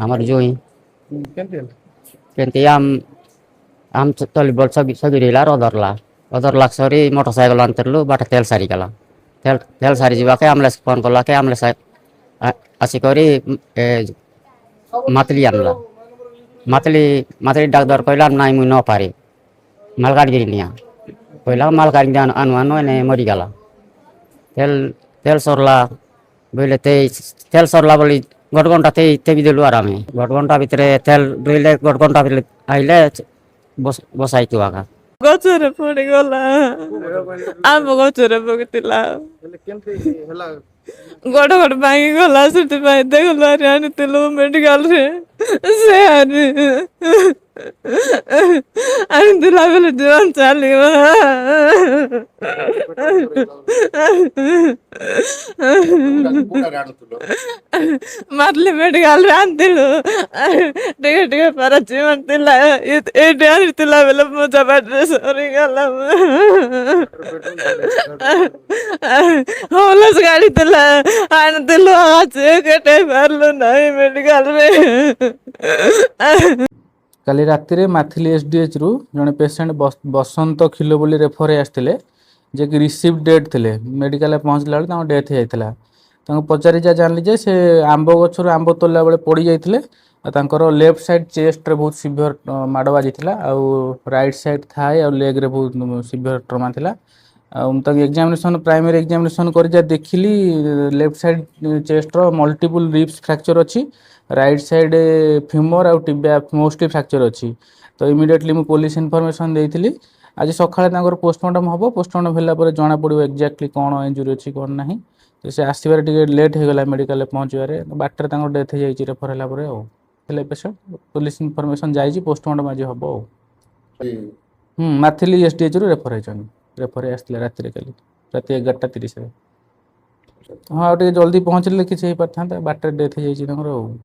ଆମର ଜୋଇଁ କେମିତି ହେଲା? କେମିତି आम तली बोल सगिला अदर लाख सरी मोटरसाइकिल अंतरलु बाट तेल सारी गला तेल सारी जाके आमलेस फोन कला के आमलेस आसिकरी मतली आमला मतली मतली डाक्टर कहला नाई मुई न पारे मालगाड़ी निया कहला मालगाड़ी अनुआनो ने मरीगला तेल तेल सरला बोले तेल सरला बोली घटघंटा ते भी देलु आरामे घटघंटा भितर तेल दुईले घटघंटा भितर आइले बसाई तू आगा ଗଛରେ ପଡିଗଲା ଆମ୍ବ ଗଛରେ ପକେଇଥିଲା ହେଲେ କେମିତି ହେଲା? ଗୋଡ ଗୋଡ ଭାଙ୍ଗି ଗଲା ସେଥିପାଇଁ ଦେଖିଲୁ ଆରି ଆଣିଥିଲୁ ମେଡିକାଲରେ ସେ ଆଣିଥିଲା ବେଲେ ଜୀବନ ଚାଲିବ ମାରଲି ମେଡିକାଲରେ ଆଣିଥିଲୁ ଟିକେ ଟିକେ ପାର ଜୀବନ ଥିଲା ଏଇଠି ଆଣିଥିଲା ବେଲେ ପୂଜା ପାଟିରେ ସରିଗଲା ହୋଲସ ଗାଡି ଥିଲା ଆଣିଥିଲୁ ଆଜି କେଟେ ପାରିଲୁ ନାହିଁ ମେଡିକାଲରେ। କାଲି ରାତିରେ ମାଥିଲି ଏସଡିଏଚ୍ ରୁ ଜଣେ ପେସେଣ୍ଟ ବସନ୍ତ ଖିଲୋ ବୋଲି ରେଫର ଆସିଥିଲେ ଯେ କି ରିସିଭ୍ ଡେଟ୍ ଥିଲେ ମେଡିକାଲରେ ପହଞ୍ଚିଲା ବେଳେ ତାଙ୍କ ଡେଥ୍ ହେଇଯାଇଥିଲା। ତାଙ୍କୁ ପଚାରି ଯାହା ଜାଣିଲି ଯେ ସେ ଆମ୍ବ ଗଛରୁ ଆମ୍ବ ତୋଳିଲା ବେଳେ ପଡ଼ି ଯାଇଥିଲେ ଆଉ ତାଙ୍କର ଲେଫ୍ଟ ସାଇଡ୍ ଚେଷ୍ଟରେ ବହୁତ ସିଭିୟର ମାଡ଼ ବାଜିଥିଲା ଆଉ ରାଇଟ୍ ସାଇଡ୍ ଥାଇ ଆଉ ଲେଗ୍ରେ ବହୁତ ସିଭିୟର ଟ୍ରମା ଥିଲା। ଆଉ ମୁଁ ତାକୁ ଏକ୍ଜାମିନେସନ୍ ପ୍ରାଇମେରୀ ଏକ୍ଜାମିନେସନ୍ କରି ଯାହା ଦେଖିଲି ଲେଫ୍ଟ ସାଇଡ୍ ଚେଷ୍ଟର ମଲ୍ଟିପୁଲ୍ ରିବ୍ସ ଫ୍ରାକ୍ଚର ଅଛି ରାଇଟ୍ ସାଇଡ୍ ଫିମର ଆଉ ଟିବିଆ ମୋଷ୍ଟଲି ଫ୍ରାକ୍ଚର ଅଛି ତ ଇମିଡ଼ିଏଟଲି ମୁଁ ପୋଲିସ ଇନଫର୍ମେସନ୍ ଦେଇଥିଲି। ଆଜି ସକାଳେ ତାଙ୍କର ପୋଷ୍ଟମର୍ଟମ୍ ହେବ ପୋଷ୍ଟମର୍ଟମ୍ ହେଲା ପରେ ଜଣାପଡ଼ିବ ଏକ୍ଜାକ୍ଟଲି କ'ଣ ଇଞ୍ଜୁରି ଅଛି କ'ଣ ନାହିଁ। ତ ସେ ଆସିବାରେ ଟିକେ ଲେଟ୍ ହେଇଗଲା ମେଡିକାଲରେ ପହଞ୍ଚିବାରେ ବାଟରେ ତାଙ୍କର ଡେଥ୍ ହେଇଯାଇଛି ରେଫର ହେଲା ପରେ ଆଉ ହେଲେ ପେସେଣ୍ଟ ପୋଲିସ ଇନଫର୍ମେସନ୍ ଯାଇଛି ପୋଷ୍ଟମର୍ଟମ୍ ଆଜି ହେବ ଆଉ ମାଥିଲି ଏସଡିଏଚ୍ ରୁ ରେଫର ହେଇଛନ୍ତି ରେଫର ଆସିଥିଲେ ରାତିରେ କାଲି ରାତି 11:30ରେ। ହଁ ଆଉ ଟିକେ ଜଲ୍ଦି ପହଞ୍ଚିଲେ କିଛି ହେଇପାରିଥାନ୍ତା ବାଟରେ ଡେଥ୍ ହେଇଯାଇଛି ତାଙ୍କର ଆଉ।